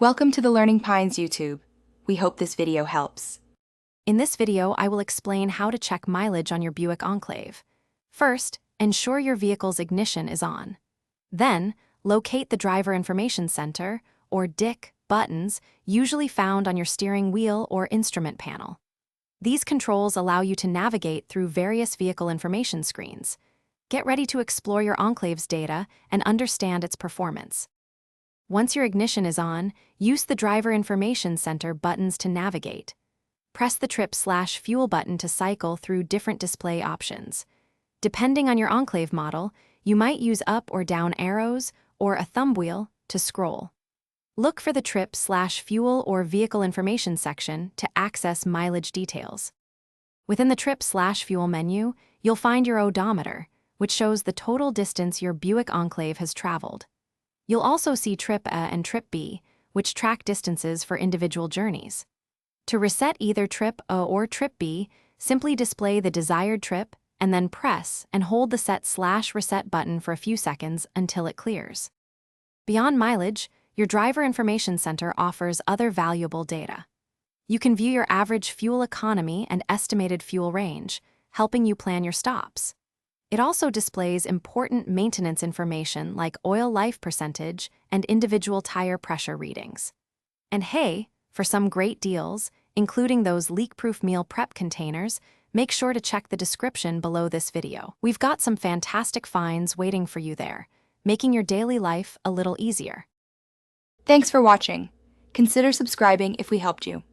Welcome to the Learning Pines YouTube. We hope this video helps. In this video, I will explain how to check mileage on your Buick Enclave. First, ensure your vehicle's ignition is on. Then, locate the Driver Information Center, or DIC, buttons, usually found on your steering wheel or instrument panel. These controls allow you to navigate through various vehicle information screens. Get ready to explore your Enclave's data and understand its performance. Once your ignition is on, use the Driver Information Center buttons to navigate. Press the trip/fuel button to cycle through different display options. Depending on your Enclave model, you might use up or down arrows or a thumb wheel to scroll. Look for the trip/fuel or vehicle information section to access mileage details. Within the trip/fuel menu, you'll find your odometer, which shows the total distance your Buick Enclave has traveled. You'll also see Trip A and Trip B, which track distances for individual journeys. To reset either Trip A or Trip B, simply display the desired trip and then press and hold the Set/Reset button for a few seconds until it clears. Beyond mileage, your Driver Information Center offers other valuable data. You can view your average fuel economy and estimated fuel range, helping you plan your stops. It also displays important maintenance information like oil life percentage and individual tire pressure readings. And hey, for some great deals, including those leak-proof meal prep containers, make sure to check the description below this video. We've got some fantastic finds waiting for you there, making your daily life a little easier. Thanks for watching. Consider subscribing if we helped you.